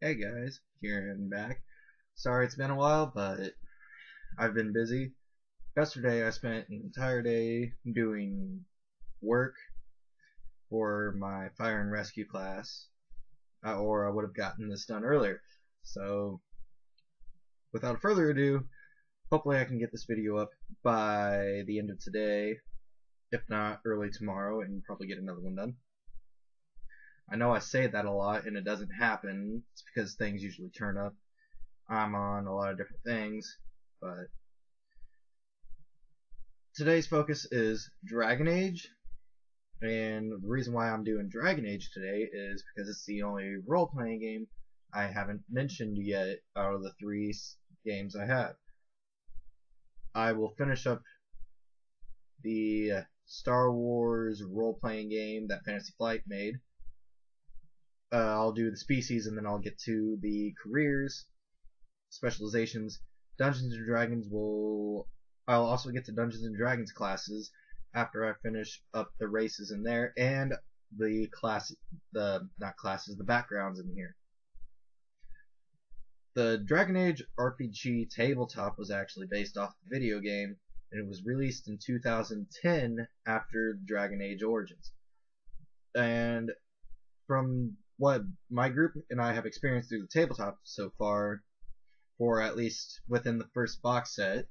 Hey guys, Kieran back. Sorry it's been a while, but I've been busy. Yesterday I spent an entire day doing work for my fire and rescue class, or I would have gotten this done earlier. So, without further ado, hopefully I can get this video up by the end of today, if not early tomorrow, and probably get another one done. I know I say that a lot and it doesn't happen. It's because things usually turn up. I'm on a lot of different things, but today's focus is Dragon Age, and the reason why I'm doing Dragon Age today is because it's the only role-playing game I haven't mentioned yet out of the three games I have. I will finish up the Star Wars role-playing game that Fantasy Flight made. I'll do the species and then I'll get to the careers, specializations. Dungeons and Dragons I'll also get to Dungeons and Dragons classes after I finish up the races in there and the backgrounds in here. The Dragon Age RPG tabletop was actually based off the video game, and it was released in 2010 after Dragon Age Origins. And from what my group and I have experienced through the tabletop so far, or at least within the first box set,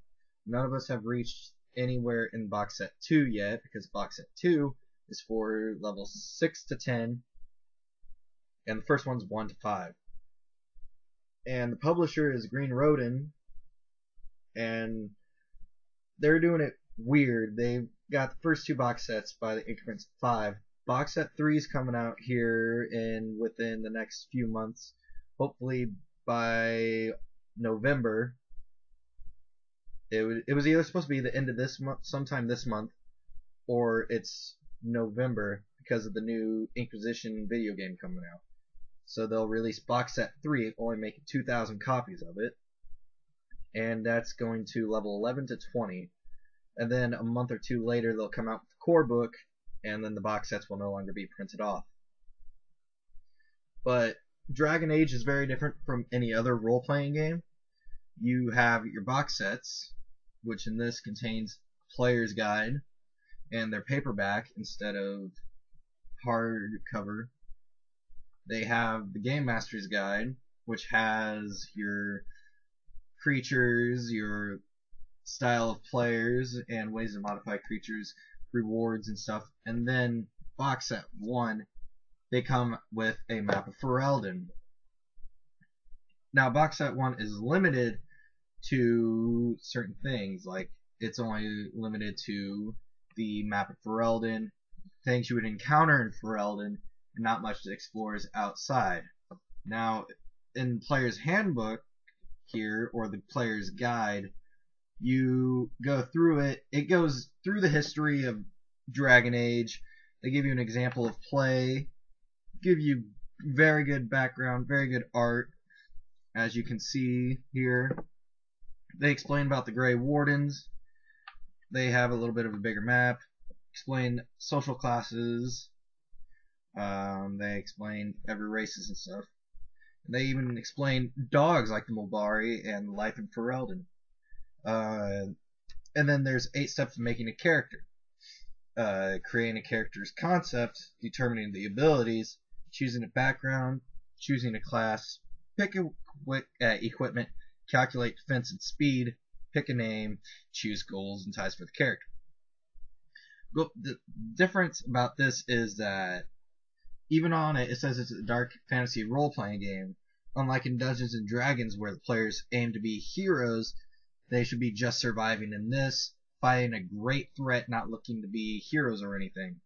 none of us have reached anywhere in box set 2 yet, because box set 2 is for levels 6 to 10, and the first one's 1 to 5. And the publisher is Green Ronin, and they're doing it weird. They've got the first two box sets by the increments of 5. Box set 3 is coming out here within the next few months, hopefully by November. It was either supposed to be the end of this month, sometime this month, or it's November because of the new Inquisition video game coming out. So they'll release box set 3, only making 2,000 copies of it, and that's going to level 11 to 20. And then a month or two later, they'll come out with the core book, and then the box sets will no longer be printed off. But Dragon Age is very different from any other role-playing game. You have your box sets, which in this contains player's guide and their paperback instead of hardcover. They have the Game Master's Guide, which has your creatures, your style of players, and ways to modify creatures, rewards and stuff. And then box set 1, they come with a map of Ferelden. Now box set 1 is limited to certain things, like it's only limited to the map of Ferelden, things you would encounter in Ferelden, and not much that explores outside. Now, in Player's Handbook here, or the Player's Guide, you go through it. It goes through the history of Dragon Age. They give you an example of play, give you very good background, very good art, as you can see here. They explain about the Grey Wardens. They have a little bit of a bigger map. Explain social classes. They explain every races and stuff. And they even explain dogs like the Mulbari and life in Ferelden. And then there's 8 steps to making a character. Creating a character's concept, determining the abilities, choosing a background, choosing a class, pick equipment, calculate defense and speed, pick a name, choose goals and ties for the character. The difference about this is that even on it says it's a dark fantasy role-playing game. Unlike in Dungeons and Dragons where the players aim to be heroes, they should be just surviving. In this, fighting a great threat, not looking to be heroes or anything.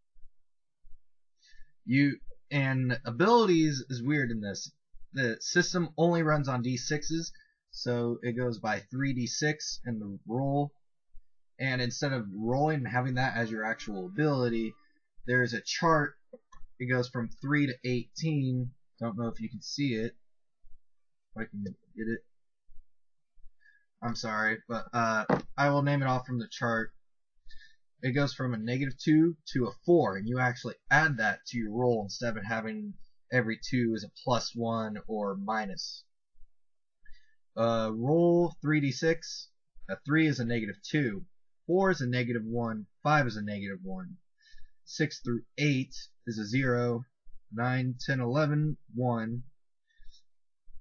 And abilities is weird in this. The system only runs on D6s, so it goes by 3d6 in the roll, and instead of rolling and having that as your actual ability, there's a chart. It goes from 3 to 18. Don't know if you can see it. If I can get it. I'm sorry, but I will name it off from the chart. It goes from a -2 to a 4, and you actually add that to your roll instead of having every 2 is a +1 or minus. Roll 3d6. A 3 is a -2. 4 is a -1. 5 is a -1. 6 through 8 is a 0. 9, 10, 11, 1.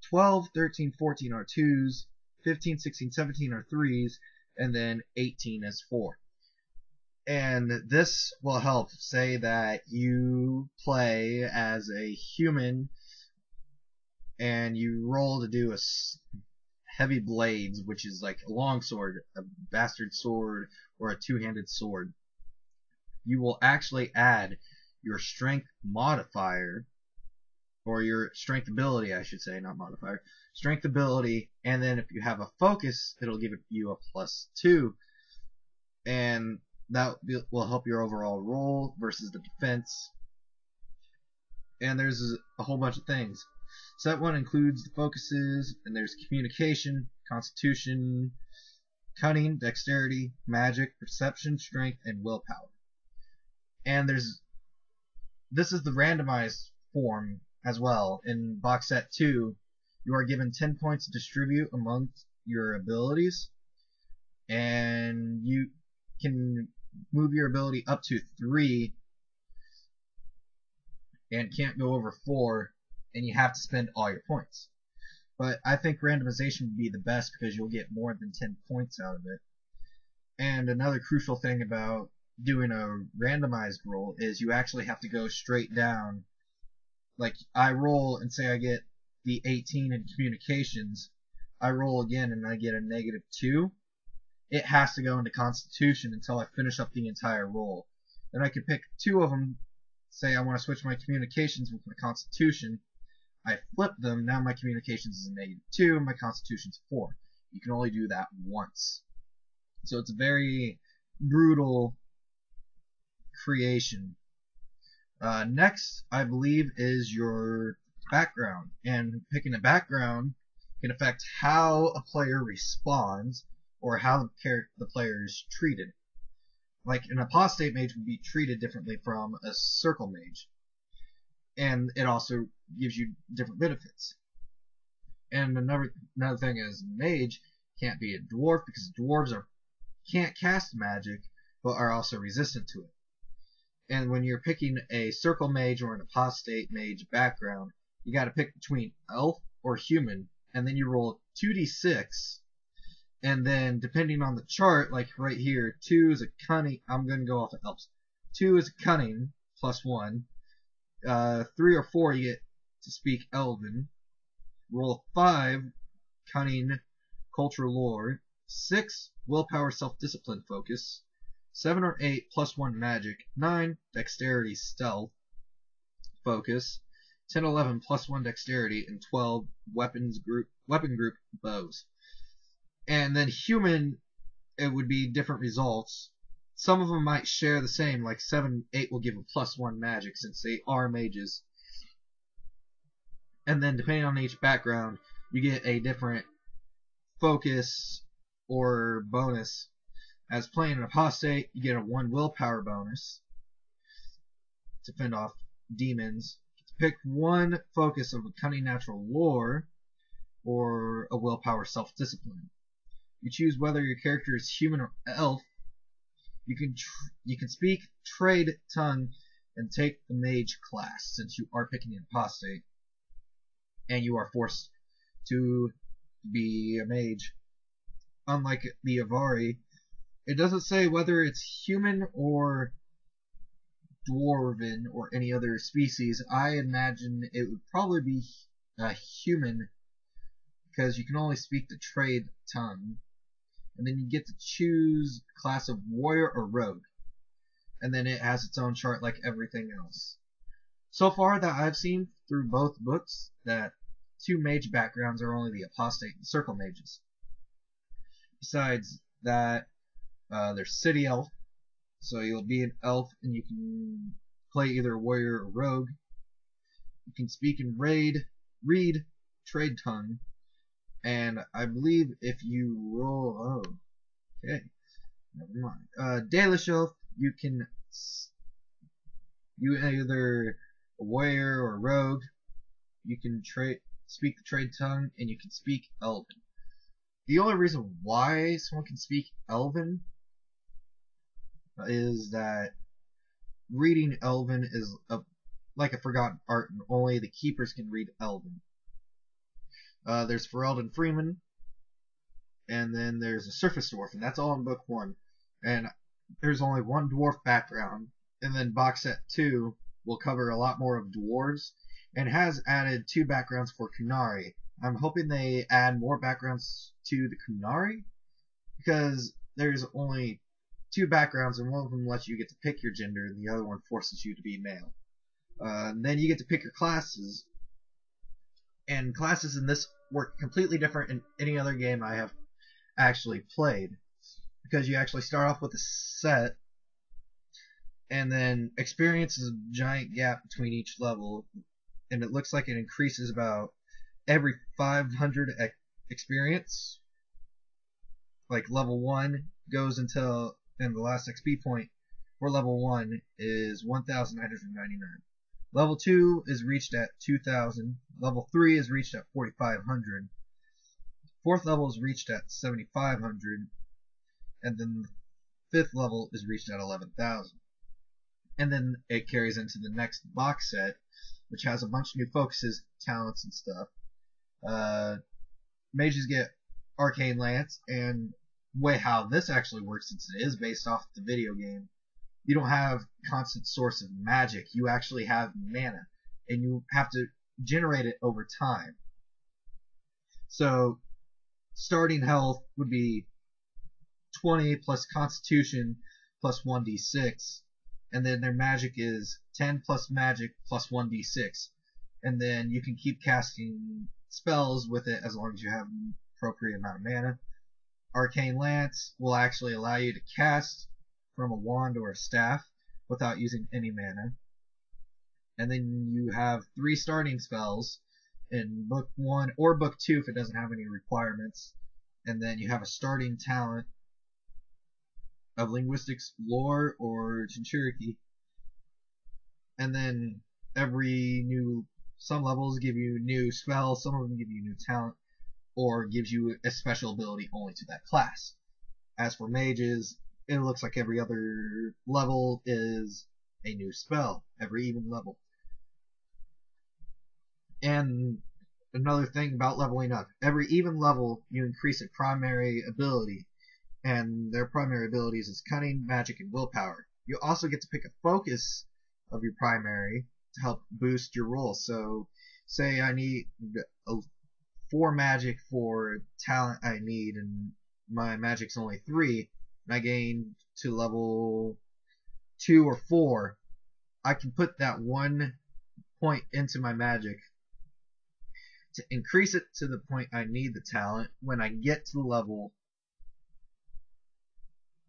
12, 13, 14 are 2s. 15, 16, 17 are 3s. And then 18 is 4. And this will help. Say that you play as a human and you roll to do a heavy blades, which is like a long sword, a bastard sword, or a two-handed sword. You will actually add your strength modifier, or your strength ability, I should say, not modifier, strength ability, and then if you have a focus, it'll give you a +2, and that will help your overall roll versus the defense. And there's a whole bunch of things. Set 1 includes the focuses, and there's communication, constitution, cunning, dexterity, magic, perception, strength, and willpower. And this is the randomized form as well. In box set 2, you are given 10 points to distribute amongst your abilities, and you can move your ability up to 3 and can't go over 4, and you have to spend all your points. But I think randomization would be the best because you'll get more than 10 points out of it. And another crucial thing about doing a randomized roll is you actually have to go straight down. Like, I roll and say I get the 18 in communications, I roll again and I get a -2. It has to go into constitution until I finish up the entire roll. Then I can pick 2 of them. Say I want to switch my communications with my constitution. I flip them. Now my communications is a -2 and my constitution's 4. You can only do that once. So it's a very brutal creation. Next, I believe, is your background. And picking a background can affect how a player responds or how the player is treated. Like, an apostate mage would be treated differently from a circle mage. And it also gives you different benefits. And another thing is, mage can't be a dwarf because dwarves can't cast magic, but are also resistant to it. And when you're picking a circle mage or an apostate mage background, you gotta pick between elf or human, and then you roll 2d6, and then depending on the chart, like right here, 2 is a cunning, I'm gonna go off of elves. 2 is a cunning, +1. 3 or 4 you get to speak Elven. Roll 5, cunning, cultural lore. 6, willpower, self-discipline, focus. 7 or 8, +1 magic. 9, dexterity, stealth, focus. 10, 11, +1 dexterity, and 12, weapon group, bows. And then human, it would be different results. Some of them might share the same, like 7, 8 will give a +1 magic since they are mages. And then depending on each background, you get a different focus or bonus. As playing an apostate, you get a 1 willpower bonus to fend off demons. To pick 1 focus of a cunning natural lore or a willpower self-discipline. You choose whether your character is human or elf. You can speak trade tongue and take the mage class since you are picking an apostate, and you are forced to be a mage. Unlike the Avari, it doesn't say whether it's human or dwarven or any other species. I imagine it would probably be a human because you can only speak the trade tongue. And then you get to choose class of warrior or rogue. And then it has its own chart like everything else. So far that I've seen through both books, that 2 mage backgrounds are only the apostate and circle mages. Besides that, there's city elf. So you'll be an elf and you can play either warrior or rogue. You can speak and read trade tongue. And I believe if you roll, okay, never mind. Dalish elf, you either a warrior or a rogue. you can speak the trade tongue, and you can speak Elven. The only reason why someone can speak Elven is that reading Elven is like a forgotten art, and only the keepers can read Elven. There's Ferelden Freeman, and then there's a Surface Dwarf, and that's all in book 1. And there's only one dwarf background, and then box set 2 will cover a lot more of dwarves, and has added 2 backgrounds for Qunari. I'm hoping they add more backgrounds to the Qunari, because there's only 2 backgrounds, and one of them lets you get to pick your gender, and the other one forces you to be male. Then you get to pick your classes, and classes in this work completely different in any other game I have actually played, because you actually start off with a set, and then experience is a giant gap between each level, and it looks like it increases about every 500 experience. Like level 1 goes until, and the last XP point for level 1 is 1,999. Level 2 is reached at 2,000. Level 3 is reached at 4,500. 4th level is reached at 7,500. And then the 5th level is reached at 11,000. And then it carries into the next box set, which has a bunch of new focuses, talents, and stuff. Mages get Arcane Lance, and the way how this actually works, since it is based off the video game, you don't have constant source of magic. You actually have mana, and you have to generate it over time. So starting health would be 20 plus Constitution plus 1d6, and then their magic is 10 plus magic plus 1d6, and then you can keep casting spells with it as long as you have an appropriate amount of mana. Arcane Lance will actually allow you to cast from a wand or a staff without using any mana. And then you have 3 starting spells in book 1 or book 2 if it doesn't have any requirements. And then you have a starting talent of Linguistics, Lore, or Chinchuriki. And then some levels give you new spells, some of them give you new talent, or gives you a special ability only to that class. As for mages, it looks like every other level is a new spell, every even level. And another thing about leveling up, every even level you increase a primary ability, and their primary abilities is Cunning, Magic, and Willpower. You also get to pick a focus of your primary to help boost your roll. So, say I need 4 magic for talent I need, and my magic's only 3, and I gain to level 2 or 4, I can put that 1 point into my magic to increase it to the point I need the talent. When I get to the level,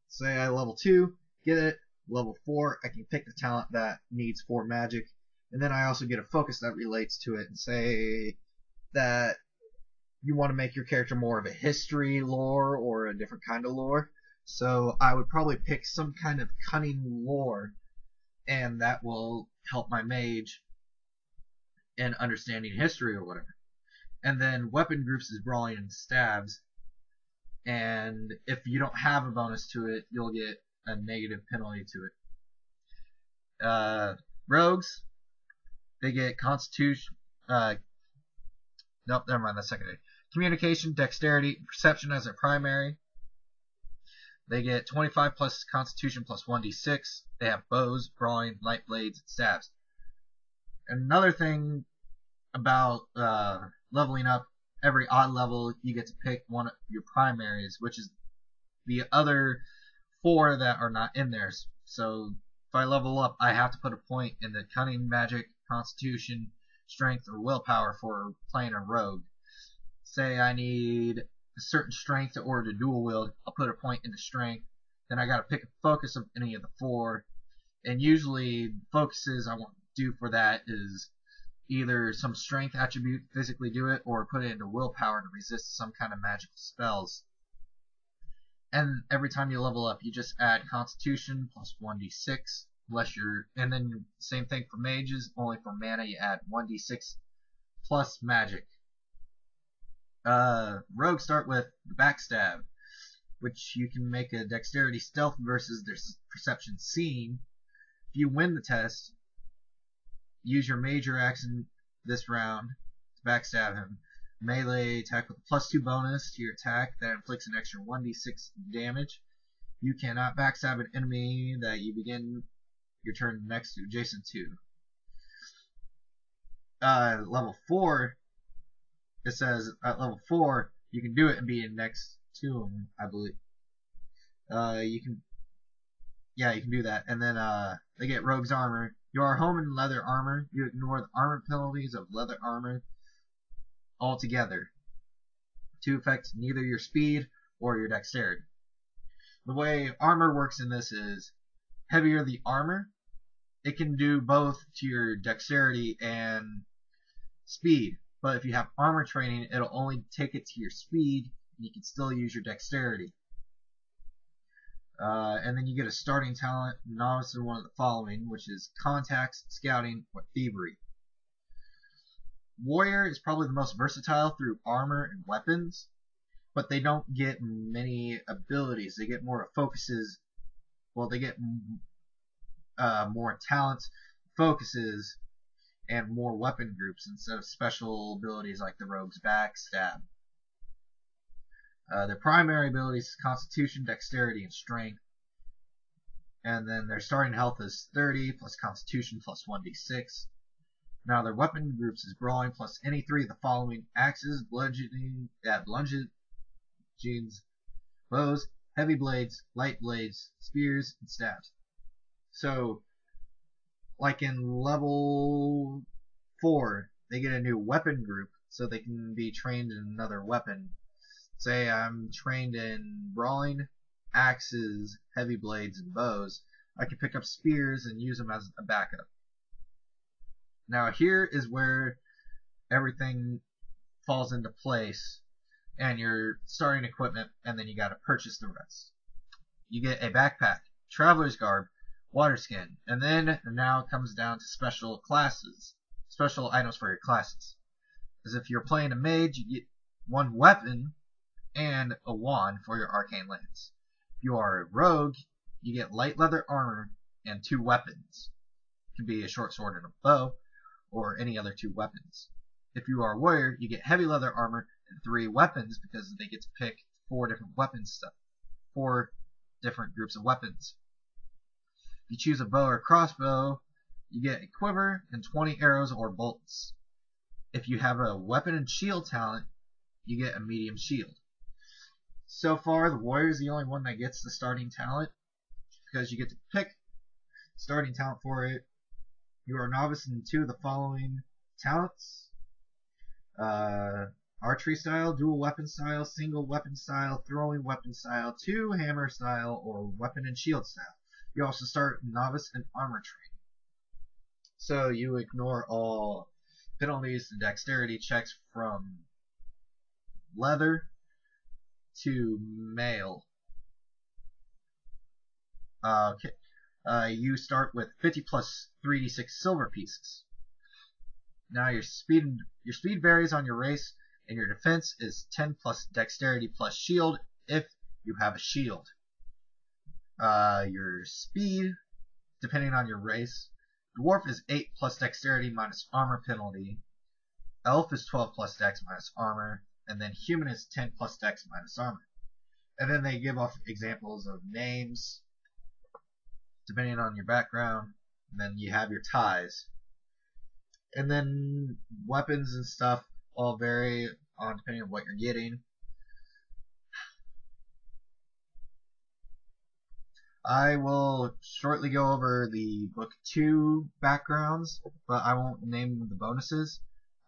say I level 2, get it, level 4, I can pick the talent that needs 4 magic, and then I also get a focus that relates to it, and say that you want to make your character more of a history lore or a different kind of lore. So I would probably pick some kind of cunning lore, and that will help my mage in understanding history or whatever. And then weapon groups is brawling and stabs, and if you don't have a bonus to it, you'll get a negative penalty to it. Rogues, they get Constitution. Nope, never mind. That's secondary. Communication, Dexterity, Perception as their primary. They get 25 plus Constitution plus 1d6. They have bows, brawling, light blades, and stabs. Another thing about leveling up, every odd level you get to pick one of your primaries, which is the other 4 that are not in there. So if I level up, I have to put a point in the Cunning, Magic, Constitution, Strength, or Willpower for playing a rogue. Say I need a certain strength in order to dual wield, I'll put a point into Strength. Then I gotta pick a focus of any of the 4, and usually focuses I want to do for that is either some strength attribute, physically do it, or put it into willpower to resist some kind of magical spells. And every time you level up, you just add Constitution plus 1d6, unless you're, and then same thing for mages, only for mana you add 1d6 plus magic. Rogues start with backstab, which you can make a dexterity stealth versus their perception seen. If you win the test, use your major action this round to backstab him. Melee attack with a +2 bonus to your attack that inflicts an extra 1d6 damage. You cannot backstab an enemy that you begin your turn next to, adjacent to. Level 4, it says at level 4 you can do it and be next to him, I believe. You can do that. And then they get Rogue's Armor. You are home in leather armor. You ignore the armor penalties of leather armor altogether to affect neither your speed or your dexterity. The way armor works in this is, heavier the armor, it can do both to your dexterity and speed. But if you have armor training, it'll only take it to your speed, and you can still use your dexterity. And then you get a starting talent, novice in one of the following, which is contacts, scouting, or thievery. Warrior is probably the most versatile through armor and weapons, but they don't get many abilities. They get more focuses. Well, they get more talents, focuses, and more weapon groups instead of special abilities like the Rogue's Backstab. Their primary abilities is Constitution, Dexterity, and Strength. And then their starting health is 30 plus Constitution plus 1d6. Now their weapon groups is Brawling plus any 3 of the following: axes, bludgeoning, bows, heavy blades, light blades, spears, and staves. So, like in level 4, they get a new weapon group, so they can be trained in another weapon. Say I'm trained in brawling, axes, heavy blades, and bows. I can pick up spears and use them as a backup. Now here is where everything falls into place, and your starting equipment, and then you got to purchase the rest. You get a backpack, traveler's garb, water skin, and then now it comes down to special classes, special items for your classes. As if you're playing a mage, you get 1 weapon and a wand for your arcane lance. If you are a rogue, you get light leather armor and 2 weapons. It can be a short sword and a bow, or any other 2 weapons. If you are a warrior, you get heavy leather armor and 3 weapons, because they get to pick 4 different weapons stuff, 4 different groups of weapons. If you choose a bow or crossbow, you get a quiver and 20 arrows or bolts. If you have a weapon and shield talent, you get a medium shield. So far, the warrior is the only one that gets the starting talent, because you get to pick starting talent for it. You are a novice in 2 of the following talents: archery style, dual weapon style, single weapon style, throwing weapon style, 2 hammer style, or weapon and shield style. You also start novice and armor training. So you ignore all penalties and dexterity checks from leather to mail. Okay. You start with 50 plus 3d6 silver pieces. Now your speed varies on your race, and your defense is 10 plus dexterity plus shield if you have a shield. Your speed, depending on your race, dwarf is 8 plus dexterity minus armor penalty. Elf is 12 plus dex minus armor, and then human is 10 plus dex minus armor. And then they give off examples of names depending on your background. And then you have your ties. And then weapons and stuff all vary on depending on what you're getting. I will shortly go over the book 2 backgrounds, but I won't name the bonuses.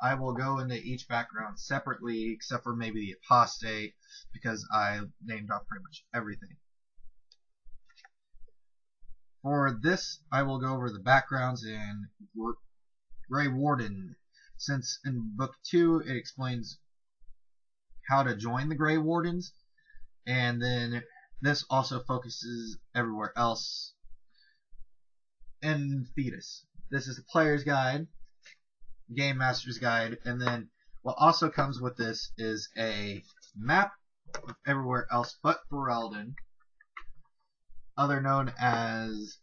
I will go into each background separately, except for maybe the apostate, because I named off pretty much everything. For this, I will go over the backgrounds in Grey Warden, since in book 2 it explains how to join the Grey Wardens, and then this also focuses everywhere else in Thetis. This is the player's guide. Game Master's Guide, and then what also comes with this is a map of everywhere else but Ferelden, other known as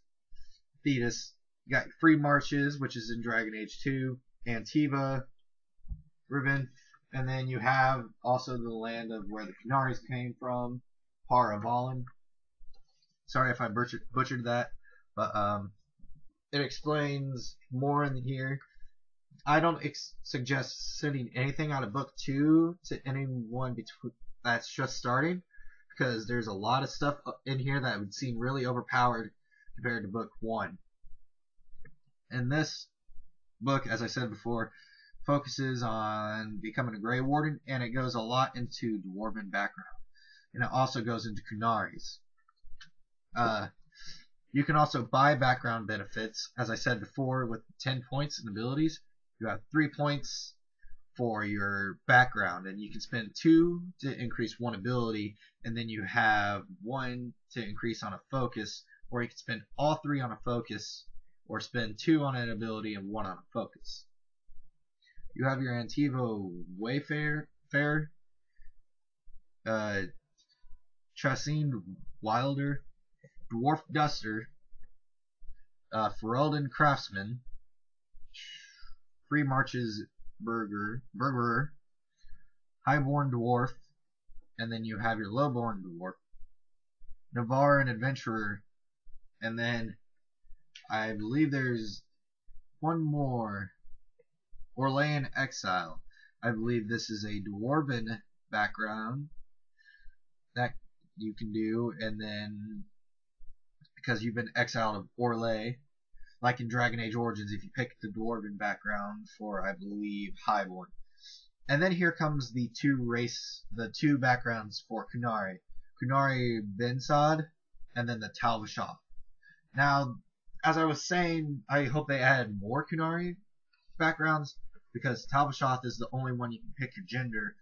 Thetis. You got Free Marches, which is in Dragon Age 2, Antiva, Riven, and then you have also the land of where the Qunari came from, Paravalon. Sorry if I butchered that, but it explains more in here. I don't suggest sending anything out of book 2 to anyone that's just starting, because there's a lot of stuff in here that would seem really overpowered compared to book 1. And this book, as I said before, focuses on becoming a Grey Warden, and it goes a lot into Dwarven background. And it also goes into Qunari's. You can also buy background benefits, as I said before, with 10 points and abilities. You have 3 points for your background, and you can spend 2 to increase 1 ability, and then you have 1 to increase on a focus, or you can spend all 3 on a focus, or spend 2 on an ability and 1 on a focus. You have your Antivo Wayfarer, Tracine Wilder, Dwarf Duster, Ferelden Craftsman, Free Marches Bergerer, Highborn Dwarf, and then you have your Lowborn Dwarf, Navaran Adventurer, and then I believe there's one more, Orlaean Exile. I believe this is a Dwarven background that you can do, and then because you've been exiled of Orlais, like in Dragon Age Origins, if you pick the Dwarven background for, I believe, Highborn. And then here comes the two backgrounds for Qunari. Qunari Bensad, and then the Tal Vashoth. Now, as I was saying, I hope they add more Qunari backgrounds, because Tal Vashoth is the only one you can pick your gender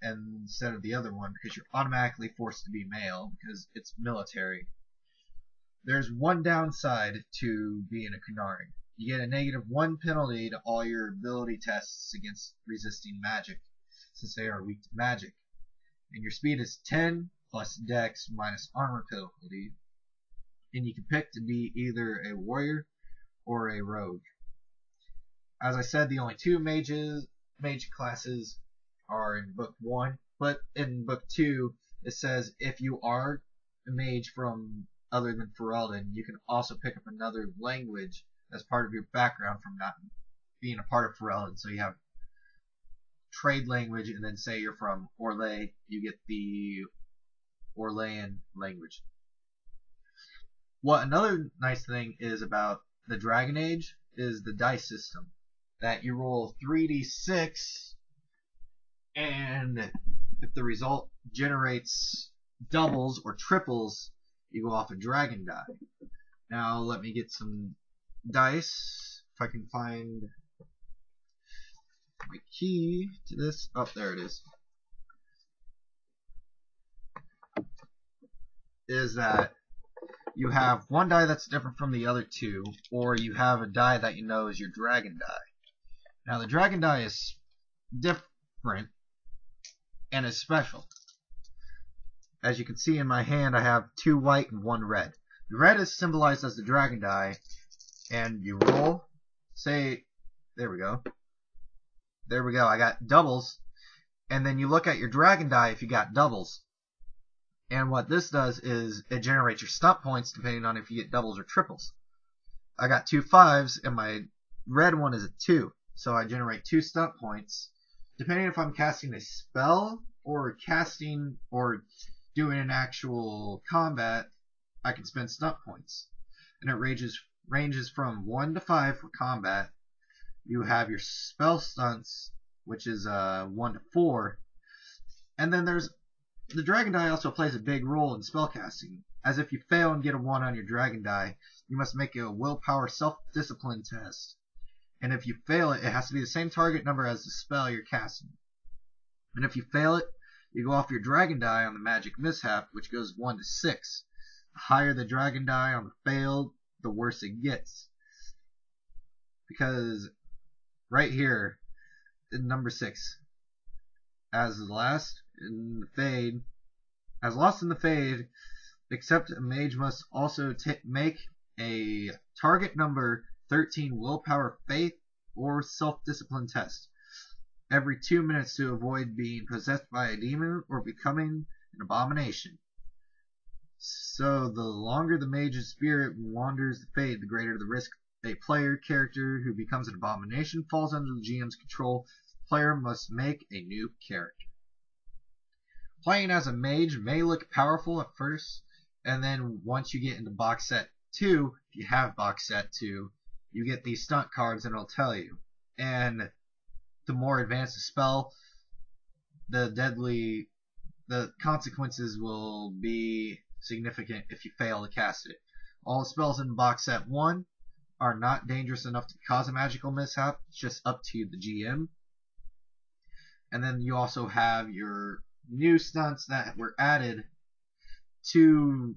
instead of the other one, because you're automatically forced to be male, because it's military. There's one downside to being a Qunari. You get a -1 penalty to all your ability tests against resisting magic, since they are weak to magic. And your speed is 10 plus dex minus armor penalty. And you can pick to be either a warrior or a rogue. As I said, the only 2 mage classes are in book 1, but in book 2 it says if you are a mage from other than Ferelden, you can also pick up another language as part of your background from not being a part of Ferelden. So you have trade language, and then say you're from Orlais, you get the Orlaean language. What another nice thing is about the Dragon Age is the dice system. That you roll 3d6, and if the result generates doubles or triples, you go off a dragon die. Now let me get some dice, if I can find my key to this. Oh, there it is. Is that you have one die that's different from the other 2, or you have a die that you know is your dragon die. Now the dragon die is different and is special. As you can see in my hand, I have 2 white and 1 red. The red is symbolized as the dragon die, and you roll, say, there we go, I got doubles, and then you look at your dragon die if you got doubles. And what this does is it generates your stump points depending on if you get doubles or triples. I got 2 5s, and my red one is a 2, so I generate 2 stump points. Depending if I'm casting a spell or doing an actual combat, I can spend stump points. And it ranges from 1 to 5 for combat. You have your spell stunts, which is 1 to 4. And then there's the dragon die also plays a big role in spellcasting, as if you fail and get a 1 on your dragon die, you must make a willpower self-discipline test. And if you fail it, it has to be the same target number as the spell you're casting. And if you fail it, you go off your dragon die on the magic mishap, which goes 1 to 6. The higher the dragon die on the failed, the worse it gets. Because right here in number 6. As lost in the fade, except a mage must also make a target number 13 willpower, faith, or self-discipline test every 2 minutes to avoid being possessed by a demon or becoming an abomination. So the longer the mage's spirit wanders the fade, the greater the risk a player character who becomes an abomination falls under the GM's control. The player must make a new character. Playing as a mage may look powerful at first, and then once you get into box set 2, if you have box set 2, you get these stunt cards and it'll tell you. And the more advanced the spell, the consequences will be significant if you fail to cast it. All the spells in box set 1 are not dangerous enough to cause a magical mishap. It's just up to the GM. And then you also have your new stunts that were added to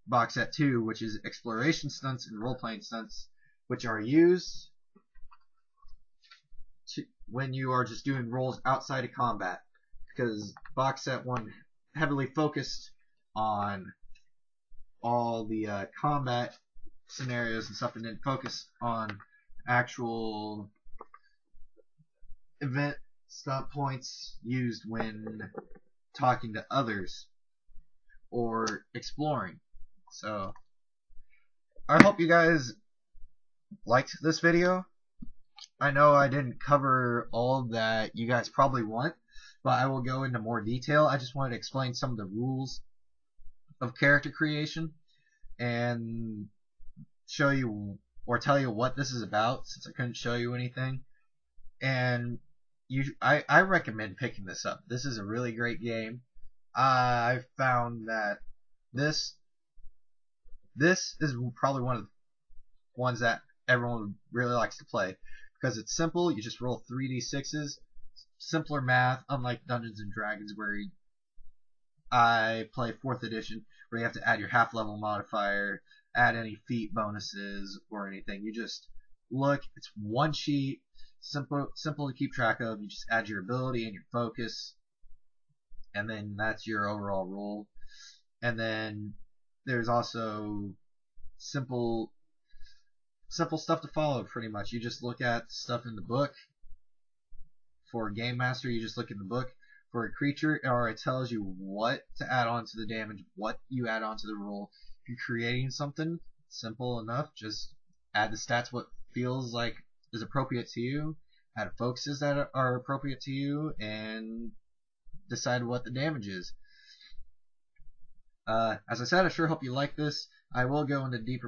box set 2, which is exploration stunts and role-playing stunts, which are used when you are just doing rolls outside of combat, because box set 1 heavily focused on all the combat scenarios and stuff, and then focus on actual event stunt points used when talking to others or exploring. So I hope you guys liked this video. I know I didn't cover all that you guys probably want, but I will go into more detail. I just wanted to explain some of the rules of character creation and show you or tell you what this is about, since I couldn't show you anything. And I recommend picking this up. This is a really great game. I found that this is probably one of the ones that everyone really likes to play, because it's simple. You just roll 3d6s, simpler math, unlike Dungeons and Dragons, where I play 4th edition, where you have to add your half level modifier, add any feat bonuses or anything. You just look, it's one sheet, simple to keep track of. You just add your ability and your focus, and then that's your overall roll. And then there's also simple stuff to follow, pretty much. You just look at stuff in the book. For a Game Master, you just look in the book. For a creature, it tells you what to add on to the damage, what you add on to the roll. If you're creating something, simple enough, just add the stats what feels like is appropriate to you, add focuses that are appropriate to you, and decide what the damage is. As I said, I sure hope you like this. I will go into deeper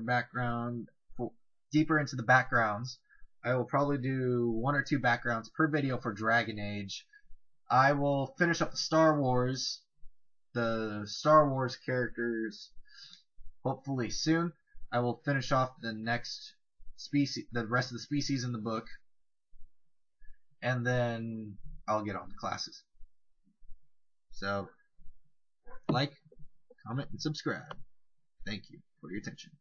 into the backgrounds. I will probably do 1 or 2 backgrounds per video for Dragon Age. I will finish up the Star Wars characters, hopefully soon. I will finish off the rest of the species in the book, and then I'll get on to classes. So, like, comment, and subscribe. Thank you for your attention.